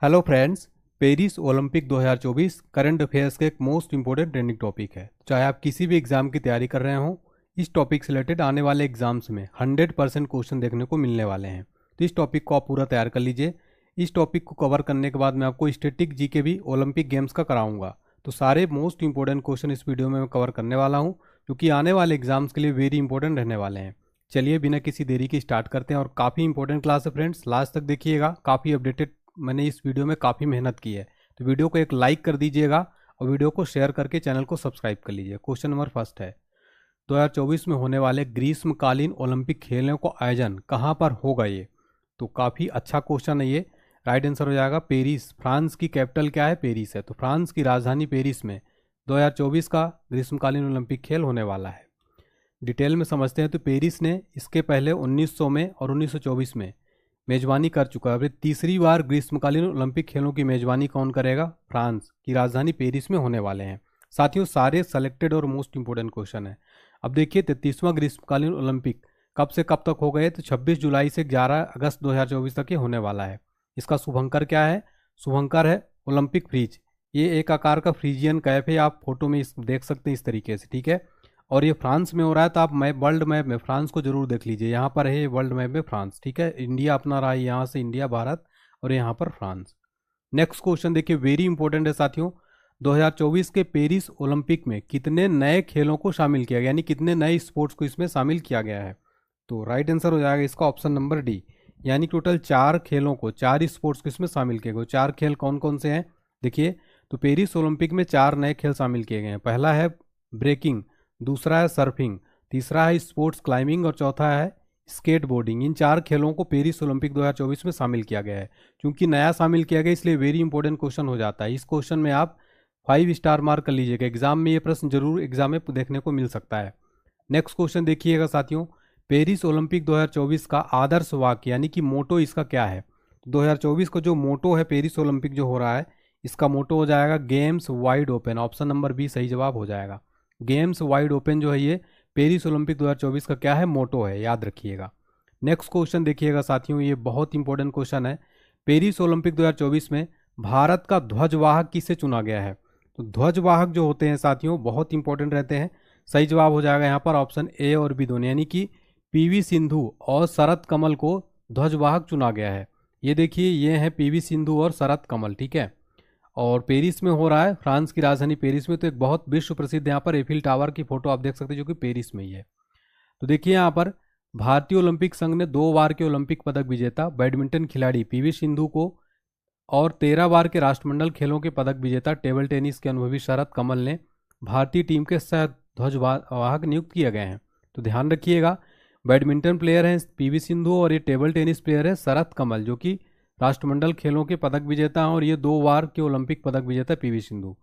Hello friends. Paris Olympic 2024 current affairs का एक most important trending topic है। चाहे आप किसी भी एग्जाम की तैयारी कर रहे हो, इस टॉपिक से रिलेटेड आने वाले एग्जाम्स में 100% क्वेश्चन देखने को मिलने वाले हैं। तो इस टॉपिक को आप पूरा तैयार कर लीजिए। इस टॉपिक को कवर करने के बाद मैं आपको स्टैटिक जीके भी ओलंपिक गेम्स का कराऊंगा। तो सारे मोस्ट इंपॉर्टेंट क्वेश्चन इस वीडियो में मैं कवर करने वाला हूँ, जो कि आने वाले एग्जाम्स के लिए वेरी इंपॉर्टेंट रहने वाले हैं। चलिए बिना किसी देरी के स्टार्ट करते हैं। और काफ़ी इंपॉर्टेंट क्लास है फ्रेंड्स, लास्ट तक देखिएगा। काफ़ी अपडेटेड मैंने इस वीडियो में काफ़ी मेहनत की है, तो वीडियो को एक लाइक कर दीजिएगा और वीडियो को शेयर करके चैनल को सब्सक्राइब कर लीजिए। क्वेश्चन नंबर फर्स्ट है, 2024 में होने वाले ग्रीष्मकालीन ओलंपिक खेलों का आयोजन कहाँ पर होगा? ये तो काफ़ी अच्छा क्वेश्चन है। ये राइट आंसर हो जाएगा पेरिस। फ्रांस की कैपिटल क्या है? पेरिस है। तो फ्रांस की राजधानी पेरिस में 2024 का ग्रीष्मकालीन ओलंपिक खेल होने वाला है। डिटेल में समझते हैं। तो पेरिस ने इसके पहले 1900 में और 1924 में मेजबानी कर चुका है। अब तीसरी बार ग्रीष्मकालीन ओलंपिक खेलों की मेजबानी कौन करेगा? फ्रांस की राजधानी पेरिस में होने वाले हैं। साथियों, सारे सेलेक्टेड और मोस्ट इंपोर्टेंट क्वेश्चन है। अब देखिए, 33वां ग्रीष्मकालीन ओलंपिक कब से कब तक हो गए? तो 26 जुलाई से 11 अगस्त 2024 तक ये होने वाला है। इसका शुभंकर क्या है? शुभंकर है ओलंपिक फ्रीज। ये एक आकार का फ्रीजियन कैफ है, आप फोटो में देख सकते हैं इस तरीके से, ठीक है। और ये फ्रांस में हो रहा है। तो आप वर्ल्ड मैप में फ्रांस को जरूर देख लीजिए। यहाँ पर है वर्ल्ड मैप में फ्रांस, ठीक है। इंडिया अपना रहा है, यहाँ से इंडिया, भारत, और यहाँ पर फ्रांस। नेक्स्ट क्वेश्चन देखिए, वेरी इंपॉर्टेंट है साथियों। 2024 के पेरिस ओलंपिक में कितने नए खेलों को शामिल किया गया, यानी कितने नए स्पोर्ट्स को इसमें शामिल किया गया है? तो राइट आंसर हो जाएगा इसका ऑप्शन नंबर डी, यानी टोटल 4 खेलों को, 4 स्पोर्ट्स को इसमें शामिल किए गए। 4 खेल कौन कौन से हैं देखिए। तो पेरिस ओलंपिक में 4 नए खेल शामिल किए गए हैं। पहला है ब्रेकिंग, दूसरा है सर्फिंग, तीसरा है स्पोर्ट्स क्लाइंबिंग और चौथा है स्केट बोर्डिंग। इन 4 खेलों को पेरिस ओलंपिक 2024 में शामिल किया गया है। क्योंकि नया शामिल किया गया इसलिए वेरी इंपॉर्टेंट क्वेश्चन हो जाता है। इस क्वेश्चन में आप 5 स्टार मार्क कर लीजिएगा। एग्जाम में ये प्रश्न जरूर एग्जाम में देखने को मिल सकता है। नेक्स्ट क्वेश्चन देखिएगा साथियों, पेरिस ओलंपिक 2024 का आदर्श वाक्य यानी कि मोटो इसका क्या है? 2024 का जो मोटो है पेरिस ओलंपिक जो हो रहा है, इसका मोटो हो जाएगा games wide open. Option number B सही जवाब हो जाएगा। गेम्स वाइड ओपन जो है ये पेरिस ओलंपिक 2024 का क्या है? मोटो है, याद रखिएगा। नेक्स्ट क्वेश्चन देखिएगा साथियों, ये बहुत इंपॉर्टेंट क्वेश्चन है। पेरिस ओलंपिक 2024 में भारत का ध्वजवाहक किसे चुना गया है? तो ध्वजवाहक जो होते हैं साथियों बहुत इंपॉर्टेंट रहते हैं। सही जवाब हो जाएगा यहाँ पर ऑप्शन ए और बी दोनों, यानी कि पीवी सिंधु और शरत कमल को ध्वजवाहक चुना गया है। ये देखिए, ये है पीवी सिंधु और शरत कमल, ठीक है। और पेरिस में हो रहा है, फ्रांस की राजधानी पेरिस में। तो एक बहुत विश्व प्रसिद्ध यहाँ पर एफिल टावर की फोटो आप देख सकते हैं, जो कि पेरिस में ही है। तो देखिए यहाँ पर भारतीय ओलंपिक संघ ने 2 बार के ओलंपिक पदक विजेता बैडमिंटन खिलाड़ी पीवी सिंधु को और 13 बार के राष्ट्रमंडल खेलों के पदक विजेता टेबल टेनिस के अनुभवी शरत कमल ने भारतीय टीम के सह ध्वजवाहक नियुक्त किए गए हैं। तो ध्यान रखिएगा, बैडमिंटन प्लेयर हैं पीवी सिंधु और ये टेबल टेनिस प्लेयर है शरत कमल, जो कि राष्ट्रमंडल खेलों के पदक विजेता हैं। और ये 2 बार के ओलंपिक पदक विजेता पीवी सिंधु।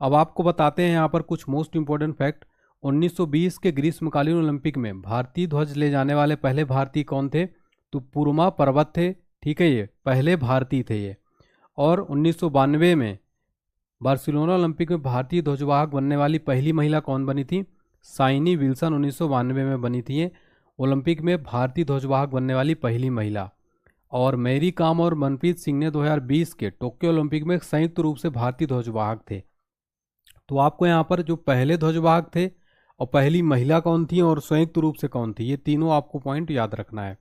अब आपको बताते हैं यहाँ पर कुछ मोस्ट इंपॉर्टेंट फैक्ट। 1920 के ग्रीष्मकालीन ओलंपिक में भारतीय ध्वज ले जाने वाले पहले भारतीय कौन थे? तो पुरमा पर्वत थे, ठीक है, ये पहले भारतीय थे ये। और 1992 में बार्सिलोना ओलंपिक में भारतीय ध्वजवाहक बनने वाली पहली महिला कौन बनी थी? साइनी विल्सन 1992 में बनी थी ये ओलंपिक में भारतीय ध्वजवाहक बनने वाली पहली महिला। और मैरी कॉम और मनप्रीत सिंह ने 2020 के टोक्यो ओलंपिक में संयुक्त रूप से भारतीय ध्वजवाहक थे। तो आपको यहाँ पर जो पहले ध्वजवाहक थे और पहली महिला कौन थी और संयुक्त रूप से कौन थी, ये तीनों आपको पॉइंट याद रखना है।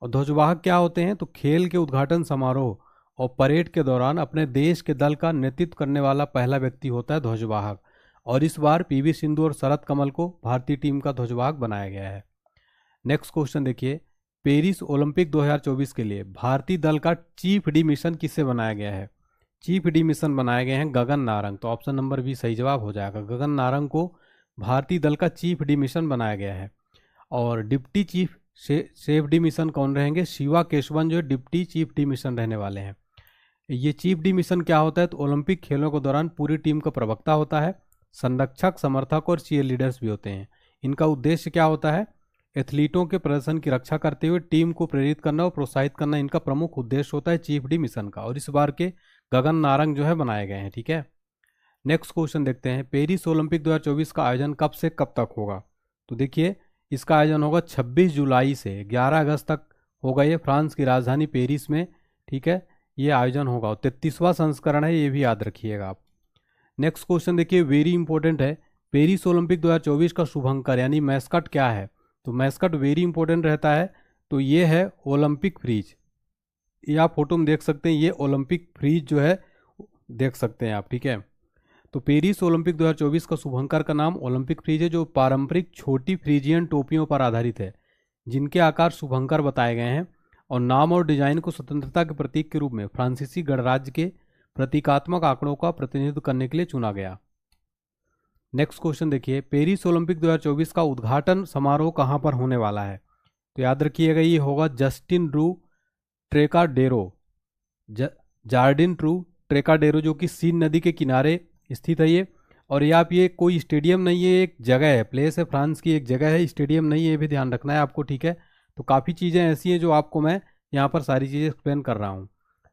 और ध्वजवाहक क्या होते हैं? तो खेल के उद्घाटन समारोह और परेड के दौरान अपने देश के दल का नेतृत्व करने वाला पहला व्यक्ति होता है ध्वजवाहक। और इस बार पीवी सिंधु और शरत कमल को भारतीय टीम का ध्वजवाहक बनाया गया है। नेक्स्ट क्वेश्चन देखिए, पेरिस ओलंपिक 2024 के लिए भारतीय दल का चीफ डी मिशन किससे बनाया गया है? चीफ डी मिशन बनाए गए हैं गगन नारंग। तो ऑप्शन नंबर बी सही जवाब हो जाएगा। गगन नारंग को भारतीय दल का चीफ डी मिशन बनाया गया है। और deputy chief safe D mission कौन रहेंगे? शिवा केशवन जो डिप्टी चीफ डी मिशन रहने वाले हैं। ये चीफ डी मिशन क्या होता है? तो ओलंपिक खेलों के दौरान पूरी टीम का प्रवक्ता होता है, संरक्षक, समर्थक और चीयर लीडर्स भी होते हैं। इनका उद्देश्य क्या होता है? एथलीटों के प्रदर्शन की रक्षा करते हुए टीम को प्रेरित करना और प्रोत्साहित करना इनका प्रमुख उद्देश्य होता है चीफ डी मिशन का। और इस बार के गगन नारंग जो है बनाए गए हैं, ठीक है। नेक्स्ट क्वेश्चन देखते हैं, पेरिस ओलंपिक 2024 का आयोजन कब से कब तक होगा? तो देखिए, इसका आयोजन होगा 26 जुलाई से 11 अगस्त तक होगा। ये फ्रांस की राजधानी पेरिस में, ठीक है। ये आयोजन होगा, और 33वां संस्करण है, ये भी याद रखिएगा आप। नेक्स्ट क्वेश्चन देखिए, वेरी इंपॉर्टेंट है। पेरिस ओलंपिक 2024 का शुभंकर यानी मैस्कट क्या है? तो मैस्कट वेरी इंपॉर्टेंट रहता है, तो ये है ओलंपिक फ्रीज। ये आप फोटो में देख सकते हैं, ये ओलंपिक फ्रीज जो है देख सकते हैं आप, ठीक है। तो पेरिस ओलंपिक 2024 का शुभंकर का नाम ओलंपिक फ्रीज है, जो पारंपरिक छोटी फ्रीजियन टोपियों पर आधारित है, जिनके आकार शुभंकर बताए गए हैं, और नाम और डिजाइन को स्वतंत्रता के प्रतीक के रूप में फ्रांसीसी गणराज्य के प्रतीकात्मक आंकड़ों का प्रतिनिधित्व करने के लिए चुना गया। नेक्स्ट क्वेश्चन देखिए, पेरिस ओलंपिक 2024 का उद्घाटन समारोह कहां पर होने वाला है? तो याद रखिएगा, ये होगा जस्टिन ड्रू ट्रेकाडेरो, जार्डिन ट्रू ट्रेकाडेरो, जो कि सीन नदी के किनारे स्थित है ये। और ये कोई स्टेडियम नहीं है, एक जगह है, प्लेस है, फ्रांस की एक जगह है, स्टेडियम नहीं है, ये भी ध्यान रखना है आपको, ठीक है। तो काफ़ी चीज़ें ऐसी हैं जो आपको मैं यहाँ पर सारी चीज़ें एक्सप्लेन कर रहा हूँ।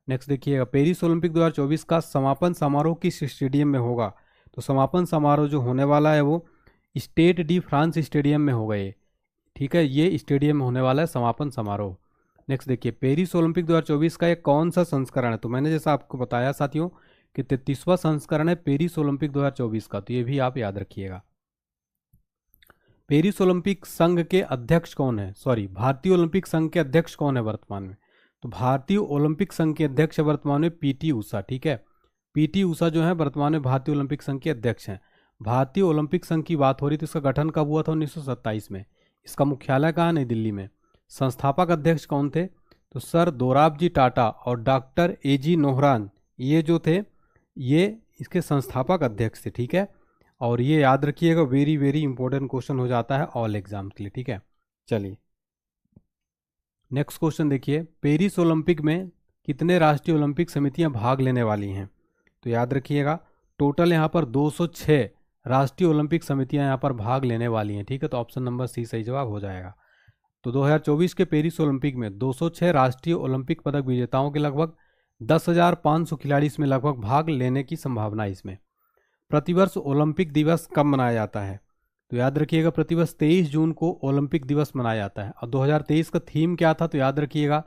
नेक्स्ट देखिएगा, पेरिस ओलंपिक 2024 का समापन समारोह किस स्टेडियम में होगा? तो समापन समारोह जो होने वाला है वो स्टेड डी फ्रांस स्टेडियम में होगा ये, ठीक है, ये स्टेडियम में होने वाला है समापन समारोह। नेक्स्ट देखिए, पेरिस ओलंपिक 2024 का एक कौन सा संस्करण है? तो मैंने जैसा आपको बताया साथियों कि 33वां संस्करण है पेरिस ओलंपिक 2024 का, तो ये भी आप याद रखिएगा। पेरिस ओलंपिक संघ के अध्यक्ष कौन है? सॉरी, भारतीय ओलंपिक संघ के अध्यक्ष कौन है वर्तमान में? तो भारतीय ओलंपिक संघ के अध्यक्ष वर्तमान में पीटी उषा, ठीक है। पीटी उषा जो है वर्तमान में भारतीय ओलंपिक संघ के अध्यक्ष हैं। भारतीय ओलंपिक संघ की बात हो रही, तो इसका गठन कब हुआ था? 1927 में। इसका मुख्यालय कहाँ? नई दिल्ली में। संस्थापक अध्यक्ष कौन थे? तो सर दोराबजी टाटा और डॉक्टर एजी नोहरान, ये जो थे ये इसके संस्थापक अध्यक्ष थे, ठीक है। और ये याद रखिएगा, वेरी वेरी इंपॉर्टेंट क्वेश्चन हो जाता है ऑल एग्जाम के लिए, ठीक है। चलिए नेक्स्ट क्वेश्चन देखिए, पेरिस ओलंपिक में कितने राष्ट्रीय ओलंपिक समितियां भाग लेने वाली हैं? तो याद रखिएगा, टोटल यहाँ पर 206 राष्ट्रीय ओलंपिक समितियां यहाँ पर भाग लेने वाली हैं, ठीक है। तो ऑप्शन नंबर सी सही जवाब हो जाएगा। तो 2024 के पेरिस ओलंपिक में 206 राष्ट्रीय ओलंपिक पदक विजेताओं के लगभग 10,500 खिलाड़ी इसमें लगभग भाग लेने की संभावना है इसमें। प्रतिवर्ष ओलंपिक दिवस कब मनाया जाता है? तो याद रखिएगा, प्रतिवर्ष 23 जून को ओलंपिक दिवस मनाया जाता है। और 2023 का थीम क्या था? तो याद रखिएगा,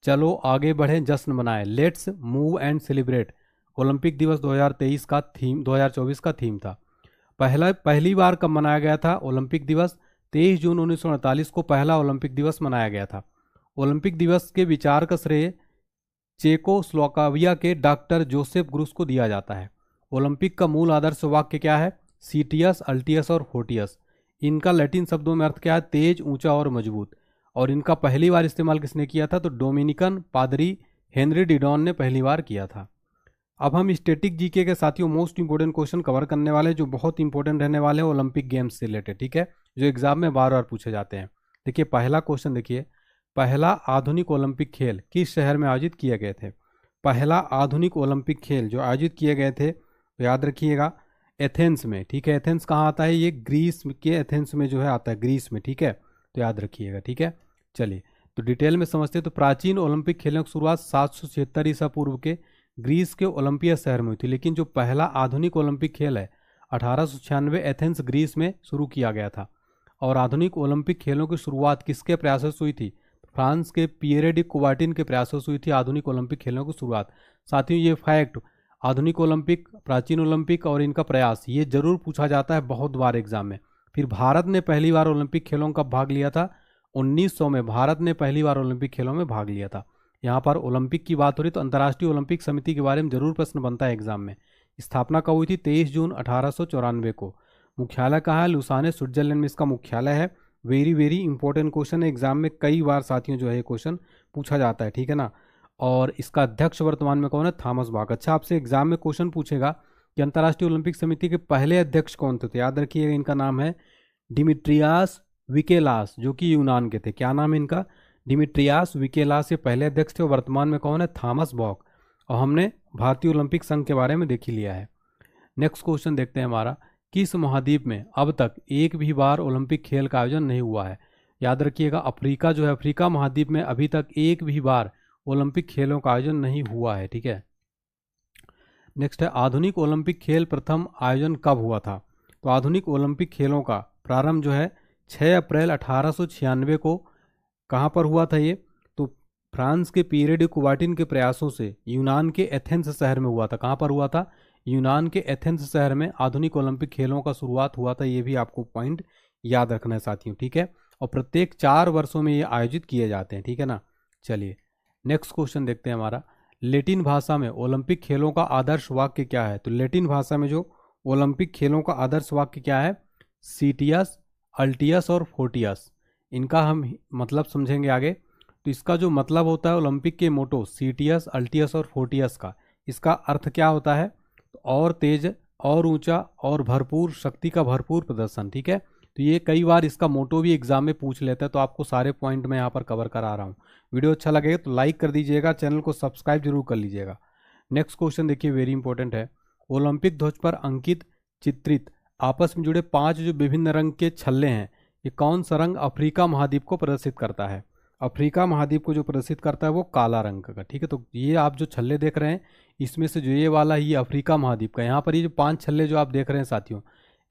चलो आगे बढ़ें जश्न मनाएं, let's move and celebrate. Olympic दिवस 2023 का थीम 2024 का थीम था। पहली बार कब मनाया गया था ओलंपिक दिवस? 23 जून 1948 को पहला ओलंपिक दिवस मनाया गया था। ओलंपिक दिवस के विचार का श्रेय चेकोस्लोवाकिया के डॉक्टर जोसेफ ग्रुस को दिया जाता है। ओलंपिक का मूल आदर्श वाक्य क्या है? सीटियस, अल्टियस और फोर्टियस। इनका लैटिन शब्दों में अर्थ क्या है? तेज, ऊंचा और मजबूत। और इनका पहली बार इस्तेमाल किसने किया था? तो डोमिनिकन पादरी हेनरी डिडॉन ने पहली बार किया था। अब हम स्टैटिक जीके के साथियों मोस्ट इंपोर्टेंट क्वेश्चन कवर करने वाले हैं, जो बहुत इंपॉर्टेंट रहने वाले हैं ओलंपिक गेम्स से रिलेटेड, ठीक है, जो एग्जाम में बार बार पूछे जाते हैं। देखिए पहला क्वेश्चन देखिए, पहला आधुनिक ओलंपिक खेल किस शहर में आयोजित किए गए थे? पहला आधुनिक ओलंपिक खेल जो आयोजित किए गए थे, तो याद रखिएगा एथेंस में, ठीक है। एथेंस कहाँ आता है? ये ग्रीस के एथेंस में जो है आता है, ग्रीस में, ठीक है। तो याद रखिएगा, ठीक है। चलिए तो डिटेल में समझते हैं। तो प्राचीन ओलंपिक खेलों की शुरुआत 776 ईसा पूर्व के ग्रीस के ओलंपिया शहर में हुई थी, लेकिन जो पहला आधुनिक ओलंपिक खेल है 1896 एथेंस ग्रीस में शुरू किया गया था। और आधुनिक ओलंपिक खेलों की शुरुआत किसके प्रयासों से हुई थी? फ्रांस के पियरे डी कुबार्टिन के प्रयासों से हुई थी आधुनिक ओलंपिक खेलों की शुरुआत। साथियों ये फैक्ट, आधुनिक ओलंपिक, प्राचीन ओलंपिक और इनका प्रयास, ये जरूर पूछा जाता है बहुत बार एग्जाम में। फिर भारत ने पहली बार ओलंपिक खेलों का भाग लिया था 1900 में, भारत ने पहली बार ओलंपिक खेलों में भाग लिया था। यहाँ पर ओलंपिक की बात हो रही तो अंतर्राष्ट्रीय ओलंपिक समिति के बारे में जरूर प्रश्न बनता है एग्जाम में। स्थापना कब हुई थी? 23 जून 1894 को। मुख्यालय कहाँ है? लुसाने, स्विट्जरलैंड में इसका मुख्यालय है। वेरी वेरी इंपॉर्टेंट क्वेश्चन है, एग्जाम में कई बार साथियों जो है क्वेश्चन पूछा जाता है, ठीक है ना। और इसका अध्यक्ष वर्तमान में कौन है? Thomas Bach. अच्छा, आपसे एग्जाम में क्वेश्चन पूछेगा कि अंतर्राष्ट्रीय ओलंपिक समिति के पहले अध्यक्ष कौन थे? तो याद रखिएगा इनका नाम है डिमिट्रियास विकेलास, जो कि यूनान के थे। क्या नाम है इनका? डिमिट्रियास विकेलास, ये पहले अध्यक्ष थे। वर्तमान में कौन है? थॉमस बॉक। और हमने भारतीय ओलंपिक संघ के बारे में देख ही लिया है। नेक्स्ट क्वेश्चन देखते हैं हमारा, किस महाद्वीप में अब तक एक भी बार ओलंपिक खेल का आयोजन नहीं हुआ है? याद रखिएगा, अफ्रीका जो है, अफ्रीका महाद्वीप में अभी तक एक भी बार ओलंपिक खेलों का आयोजन नहीं हुआ है, ठीक है। नेक्स्ट है, आधुनिक ओलंपिक खेल प्रथम आयोजन कब हुआ था? तो आधुनिक ओलंपिक खेलों का प्रारंभ जो है 6 अप्रैल 1896 को कहाँ पर हुआ था ये? तो फ्रांस के पियरे डी कुबार्टिन के प्रयासों से यूनान के एथेंस शहर में हुआ था। कहाँ पर हुआ था? यूनान के एथेंस शहर में आधुनिक ओलंपिक खेलों का शुरुआत हुआ था। ये भी आपको पॉइंट याद रखना है साथियों, ठीक है। और प्रत्येक 4 वर्षों में ये आयोजित किए जाते हैं, ठीक है ना। चलिए नेक्स्ट क्वेश्चन देखते हैं हमारा। लैटिन भाषा में ओलंपिक खेलों का आदर्श वाक्य क्या है? तो लैटिन भाषा में जो ओलंपिक खेलों का आदर्श वाक्य क्या है? सीटियस, अल्टियस और फोर्टियस। इनका हम मतलब समझेंगे आगे। तो इसका जो मतलब होता है ओलंपिक के मोटो सीटियस, अल्टियस और फोर्टियस का, इसका अर्थ क्या होता है? और तेज, और ऊंचा, और भरपूर, शक्ति का भरपूर प्रदर्शन, ठीक है। तो ये कई बार इसका मोटो भी एग्जाम में पूछ लेता है, तो आपको सारे पॉइंट मैं यहाँ पर कवर करा रहा हूँ। वीडियो अच्छा लगेगा तो लाइक कर दीजिएगा, चैनल को सब्सक्राइब जरूर कर लीजिएगा। नेक्स्ट क्वेश्चन देखिए, वेरी इंपॉर्टेंट है। ओलंपिक ध्वज पर अंकित चित्रित आपस में जुड़े 5 जो विभिन्न रंग के छल्ले हैं, ये कौन सा रंग अफ्रीका महाद्वीप को प्रदर्शित करता है? अफ्रीका महाद्वीप को जो प्रदर्शित करता है वो काला रंग का, ठीक है। तो ये आप जो छल्ले देख रहे हैं, इसमें से जो ये वाला ये अफ्रीका महाद्वीप का, यहाँ पर ये जो 5 छल्ले जो आप देख रहे हैं साथियों,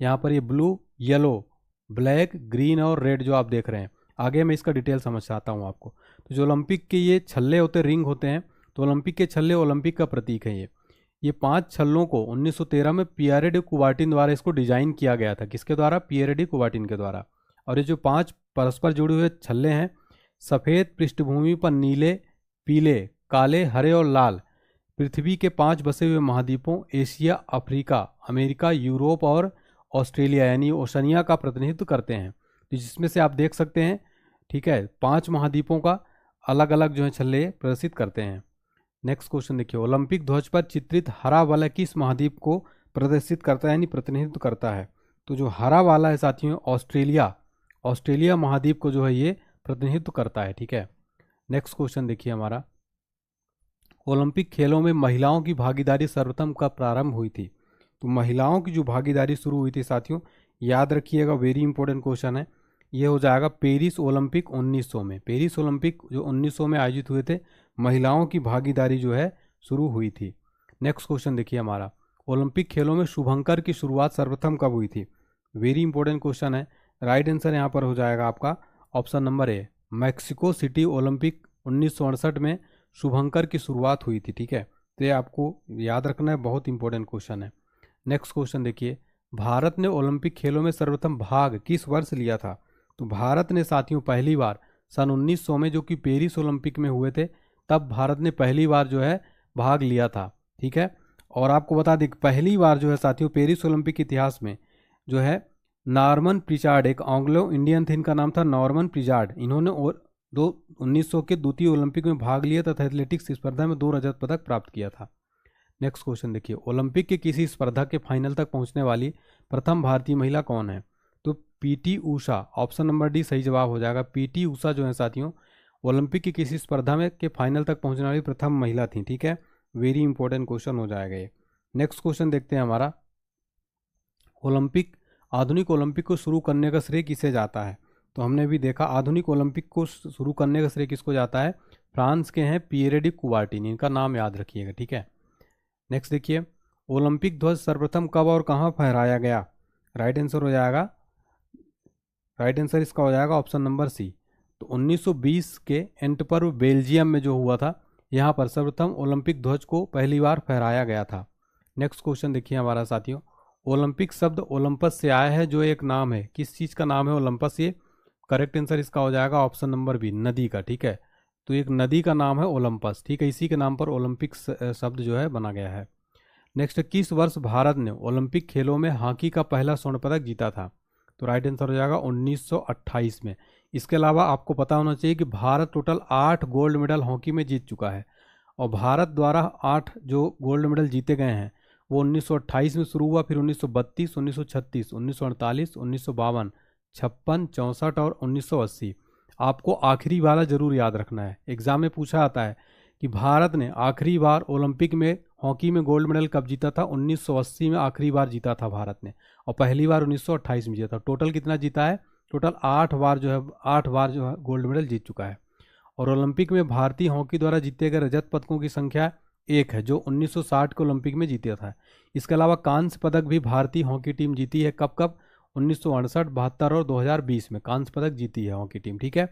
यहाँ पर ये ब्लू, येलो, ब्लैक, ग्रीन और रेड जो आप देख रहे हैं, आगे मैं इसका डिटेल समझाता हूँ आपको। तो जो ओलंपिक के ये छल्ले होते हैं, रिंग होते हैं, तो ओलंपिक के छल्ले ओलंपिक का प्रतीक है। ये 5 छल्लों को 1913 में पियरे डी कुबार्टिन द्वारा इसको डिजाइन किया गया था। किसके द्वारा? पियरे डी कुबार्टिन के द्वारा। और ये जो 5 परस्पर जुड़े हुए छल्ले हैं, सफ़ेद पृष्ठभूमि पर नीले, पीले, काले, हरे और लाल, पृथ्वी के 5 बसे हुए महाद्वीपों एशिया, अफ्रीका, अमेरिका, यूरोप और ऑस्ट्रेलिया यानी ओशनिया का प्रतिनिधित्व करते हैं। तो जिसमें से आप देख सकते हैं, ठीक है, 5 महाद्वीपों का अलग अलग जो है छल्ले प्रदर्शित करते हैं। नेक्स्ट क्वेश्चन देखिए, ओलंपिक ध्वज पर चित्रित हरा वाला किस महाद्वीप को प्रदर्शित करता है यानी प्रतिनिधित्व करता है? तो जो हरा वाला है साथियों, ऑस्ट्रेलिया महाद्वीप को जो है ये प्रतिनिधित्व करता है, ठीक है। नेक्स्ट क्वेश्चन देखिए हमारा, ओलंपिक खेलों में महिलाओं की भागीदारी सर्वप्रथम कब प्रारंभ हुई थी? तो महिलाओं की जो भागीदारी शुरू हुई थी साथियों, याद रखिएगा, वेरी इंपॉर्टेंट क्वेश्चन है। ये हो जाएगा पेरिस ओलंपिक 1900 में। पेरिस ओलंपिक जो 1900 में आयोजित हुए थे, महिलाओं की भागीदारी जो है शुरू हुई थी। नेक्स्ट क्वेश्चन देखिए हमारा, ओलंपिक खेलों में शुभंकर की शुरुआत सर्वप्रथम कब हुई थी? वेरी इंपॉर्टेंट क्वेश्चन है। राइट आंसर यहाँ पर हो जाएगा आपका option number A, Mexico city Olympic 1968 में शुभंकर की शुरुआत हुई थी, ठीक है। तो ये आपको याद रखना है, बहुत इंपॉर्टेंट क्वेश्चन है। नेक्स्ट क्वेश्चन देखिए, भारत ने ओलंपिक खेलों में सर्वप्रथम भाग किस वर्ष लिया था? तो भारत ने साथियों पहली बार सन 1900 में, जो कि पेरिस ओलंपिक में हुए थे, तब भारत ने पहली बार जो है भाग लिया था, ठीक है। और आपको बता दें पहली बार जो है साथियों पेरिस ओलंपिक के इतिहास में जो है नॉर्मन प्रिचार्ड, एक एंग्लो इंडियन थे, इनका नाम था नॉर्मन प्रिचार्ड। इन्होंने 1900 के द्वितीय ओलंपिक में भाग लिया तथा एथलेटिक्स स्पर्धा में 2 रजत पदक प्राप्त किया था। नेक्स्ट क्वेश्चन देखिए, ओलंपिक के किसी स्पर्धा के फाइनल तक पहुंचने वाली प्रथम भारतीय महिला कौन है? तो PT Usha, option number D सही जवाब हो जाएगा। पीटी ऊषा जो है साथियों ओलंपिक की किसी स्पर्धा में के फाइनल तक पहुंचने वाली प्रथम महिला थी, ठीक है। वेरी इंपॉर्टेंट क्वेश्चन हो जाएगा ये। नेक्स्ट क्वेश्चन देखते हैं हमारा, आधुनिक ओलंपिक को शुरू करने का श्रेय किसे जाता है? तो हमने भी देखा आधुनिक ओलंपिक को शुरू करने का श्रेय किसको जाता है? फ्रांस के हैं पियरे डी कुबार्टिन, इनका नाम याद रखिएगा, ठीक है। नेक्स्ट देखिए, ओलंपिक ध्वज सर्वप्रथम कब और कहां फहराया गया? राइट आंसर हो जाएगा, राइट आंसर इसका हो जाएगा ऑप्शन नंबर सी। तो 1920 के एंटवर्प बेल्जियम में जो हुआ था, यहाँ पर सर्वप्रथम ओलंपिक ध्वज को पहली बार फहराया गया था। नेक्स्ट क्वेश्चन देखिए हमारा साथियों, ओलंपिक शब्द ओलंपस से आया है, जो एक नाम है, किस चीज़ का नाम है ओलंपस? ये करेक्ट आंसर इसका हो जाएगा ऑप्शन नंबर बी, नदी का, ठीक है। तो एक नदी का नाम है ओलंपस, ठीक है, इसी के नाम पर ओलंपिक शब्द जो है बना गया है। नेक्स्ट, किस वर्ष भारत ने ओलंपिक खेलों में हॉकी का पहला स्वर्ण पदक जीता था? तो राइट आंसर हो जाएगा 1928 में। इसके अलावा आपको पता होना चाहिए कि Bharat total 8 gold medal hockey में जीत चुका है, और भारत द्वारा 8 जो गोल्ड मेडल जीते गए हैं वो 1928 में शुरू हुआ, फिर 1932, 1936, 1948, 1952, 56, 64 और 1980। आपको आखिरी वाला जरूर याद रखना है, एग्जाम में पूछा जाता है कि भारत ने आखिरी बार ओलंपिक में हॉकी में गोल्ड मेडल कब जीता था? 1980 में आखिरी बार जीता था भारत ने, और पहली बार 1928 में जीता था। टोटल कितना जीता है? टोटल 8 बार जो है गोल्ड मेडल जीत चुका है। और ओलंपिक में भारतीय हॉकी द्वारा जीते गए रजत पदकों की संख्या 1 है, जो 1960 के ओलंपिक में जीता था। इसके अलावा कांस्य पदक भी भारतीय हॉकी टीम जीती है, कब कब? 1968, 72 और 2020 में कांस्य पदक जीती है हॉकी टीम, ठीक है।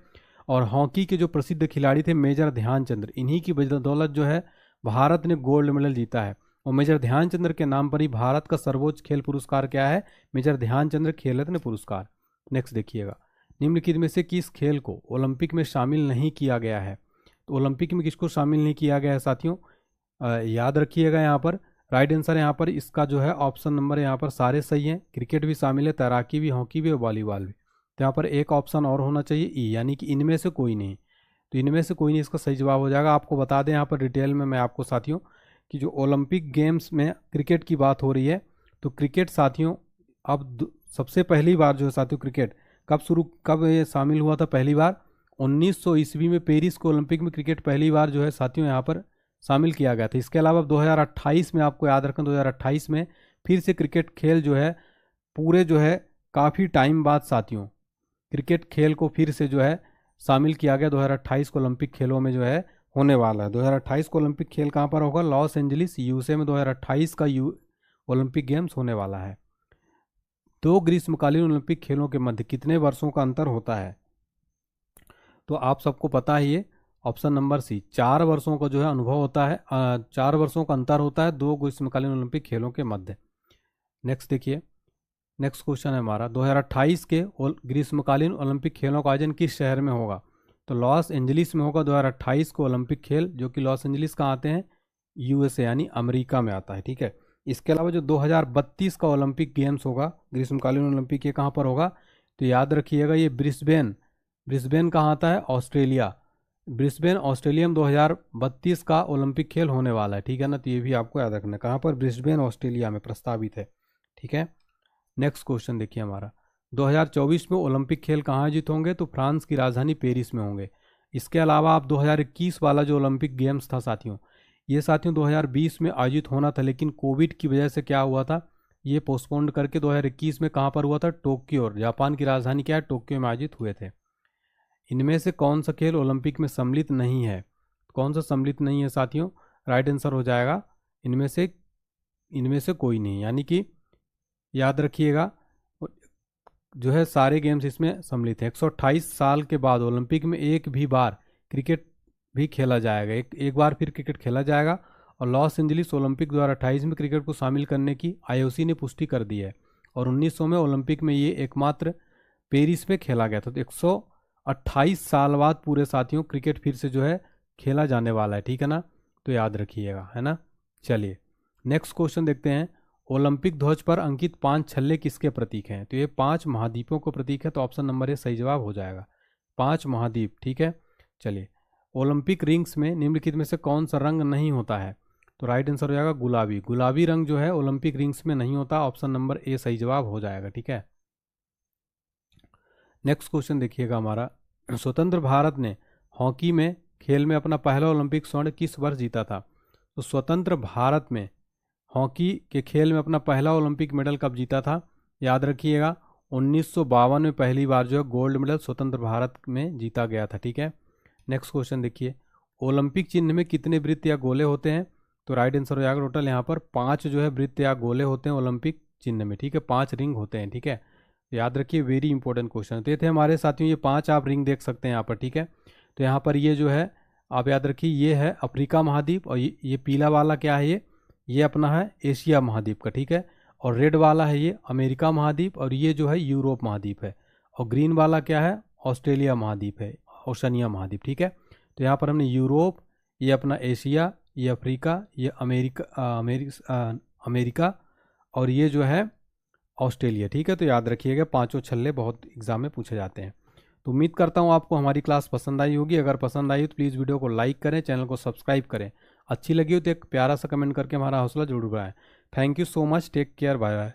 और हॉकी के जो प्रसिद्ध खिलाड़ी थे मेजर ध्यानचंद्र, इन्हीं की बदौलत जो है भारत ने गोल्ड मेडल जीता है। और मेजर ध्यानचंद्र के नाम पर ही भारत का सर्वोच्च खेल पुरस्कार क्या है? मेजर ध्यानचंद्र खेल रत्न पुरस्कार। नेक्स्ट देखिएगा, निम्नलिखित में से किस खेल को ओलंपिक में शामिल नहीं किया गया है? तो ओलंपिक में किसको शामिल नहीं किया गया है साथियों? याद रखिएगा, यहाँ पर राइट आंसर यहाँ पर इसका जो है ऑप्शन नंबर यहाँ पर सारे सही हैं। क्रिकेट भी शामिल है, तैराकी भी, हॉकी भी और वॉलीबॉल भी। तो यहाँ पर एक ऑप्शन और होना चाहिए ई, यानी कि इनमें से कोई नहीं। तो इनमें से कोई नहीं इसका सही जवाब हो जाएगा। आपको बता दें यहाँ पर डिटेल में मैं आपको साथियों कि जो ओलंपिक गेम्स में क्रिकेट की बात हो रही है, तो क्रिकेट साथियों अब सबसे पहली बार जो है साथियों क्रिकेट कब ये शामिल हुआ था? पहली बार 1900 ईस्वी में पेरिस के ओलंपिक में क्रिकेट पहली बार जो है साथियों यहाँ पर शामिल किया गया था। इसके अलावा 2028 में, आपको याद रखें 2028 में फिर से क्रिकेट खेल जो है पूरे जो है काफ़ी टाइम बाद साथियों क्रिकेट खेल को फिर से जो है शामिल किया गया। 2028 को ओलंपिक खेलों में जो है होने वाला है। 2028 को ओलंपिक खेल कहाँ पर होगा? लॉस एंजलिस यूएसए में 2028 का ओलंपिक गेम्स होने वाला है। दो ग्रीष्मकालीन ओलंपिक खेलों के मध्य कितने वर्षों का अंतर होता है? तो आप सबको पता ही है, ऑप्शन नंबर सी, 4 वर्षों का जो है अनुभव होता है, 4 वर्षों का अंतर होता है दो ग्रीष्मकालीन ओलंपिक खेलों के मध्य। नेक्स्ट देखिए, नेक्स्ट क्वेश्चन है हमारा, 2028 के ग्रीष्मकालीन ओलंपिक खेलों का आयोजन किस शहर में होगा? तो लॉस एंजलिस में होगा 2028 को ओलंपिक खेल, जो कि लॉस एंजलिस कहाँ आते हैं? यूएसए यानी अमेरिका में आता है। ठीक है, इसके अलावा जो 2032 का ओलंपिक गेम्स होगा ग्रीष्मकालीन ओलंपिक, ये कहाँ पर होगा? तो याद रखिएगा ये ब्रिस्बेन कहाँ आता है? ऑस्ट्रेलिया। ब्रिस्बेन ऑस्ट्रेलिया में 2032 का ओलंपिक खेल होने वाला है। ठीक है ना, तो ये भी आपको याद रखना है, कहाँ पर? ब्रिस्बेन ऑस्ट्रेलिया में प्रस्तावित है। ठीक है, नेक्स्ट क्वेश्चन देखिए हमारा, 2024 में ओलंपिक खेल कहाँ आयोजित होंगे? तो फ्रांस की राजधानी पेरिस में होंगे। इसके अलावा आप 2021 वाला जो ओलंपिक गेम्स था साथियों, ये साथियों 2020 में आयोजित होना था, लेकिन कोविड की वजह से क्या हुआ था, ये पोस्टपोन्ड करके 2021 में कहाँ पर हुआ था? टोक्यो, जापान की राजधानी क्या है? टोक्यो में आयोजित हुए थे। इनमें से कौन सा खेल ओलंपिक में सम्मिलित नहीं है? कौन सा सम्मिलित नहीं है साथियों? राइट आंसर हो जाएगा इनमें से कोई नहीं, यानी कि याद रखिएगा जो है सारे गेम्स इसमें सम्मिलित हैं। 128 साल के बाद ओलंपिक में एक भी बार क्रिकेट भी खेला जाएगा, एक बार फिर क्रिकेट खेला जाएगा। और लॉस एंजलिस ओलंपिक 2028 में क्रिकेट को शामिल करने की आईओसी ने पुष्टि कर दी है। और 1900 में ओलंपिक में ये एकमात्र पेरिस में खेला गया था। तो 128 साल बाद पूरे साथियों क्रिकेट फिर से जो है खेला जाने वाला है। ठीक है ना, तो याद रखिएगा, है ना। चलिए नेक्स्ट क्वेश्चन देखते हैं, ओलंपिक ध्वज पर अंकित 5 छल्ले किसके प्रतीक हैं? तो ये 5 महाद्वीपों को प्रतीक है, तो ऑप्शन नंबर ए सही जवाब हो जाएगा, 5 महाद्वीप। ठीक है, चलिए ओलंपिक रिंग्स में निम्नलिखित में से कौन सा रंग नहीं होता है? तो राइट आंसर हो जाएगा गुलाबी। गुलाबी रंग जो है ओलंपिक रिंग्स में नहीं होता, ऑप्शन नंबर ए सही जवाब हो जाएगा। ठीक है, नेक्स्ट क्वेश्चन देखिएगा हमारा, स्वतंत्र भारत ने हॉकी में खेल में अपना पहला ओलंपिक स्वर्ण किस वर्ष जीता था? तो स्वतंत्र भारत में हॉकी के खेल में अपना पहला ओलंपिक मेडल कब जीता था? याद रखिएगा 1952 में पहली बार जो है गोल्ड मेडल स्वतंत्र भारत में जीता गया था। ठीक है, नेक्स्ट क्वेश्चन देखिए, ओलंपिक चिन्ह में कितने वृत्त या गोले होते हैं? तो राइट आंसर हो जाएगा टोटल यहाँ पर 5 जो है वृत्त या गोले होते हैं ओलंपिक चिन्ह में। ठीक है, 5 रिंग होते हैं। ठीक है, याद रखिए, वेरी इंपॉर्टेंट क्वेश्चन। तो ये थे हमारे साथियों ये 5 आप रिंग देख सकते हैं यहाँ पर। ठीक है, तो यहाँ पर ये जो है आप याद रखिए, ये है अफ्रीका महाद्वीप, और ये पीला वाला क्या है, ये अपना है एशिया महाद्वीप का। ठीक है, और रेड वाला है ये अमेरिका महाद्वीप, और ये जो है यूरोप महाद्वीप है, और ग्रीन वाला क्या है? ऑस्ट्रेलिया महाद्वीप है, ओशनिया महाद्वीप। ठीक है, तो यहाँ पर हमने यूरोप, ये अपना एशिया, ये अफ्रीका, ये अमेरिका और ये जो है ऑस्ट्रेलिया। ठीक है, तो याद रखिएगा 5 छल्ले बहुत एग्जाम में पूछे जाते हैं। तो उम्मीद करता हूँ आपको हमारी क्लास पसंद आई होगी। अगर पसंद आई हो तो प्लीज़ वीडियो को लाइक करें, चैनल को सब्सक्राइब करें। अच्छी लगी हो तो एक प्यारा सा कमेंट करके हमारा हौसला जरूर बढ़ाएं। Thank you so much, take care, bye bye.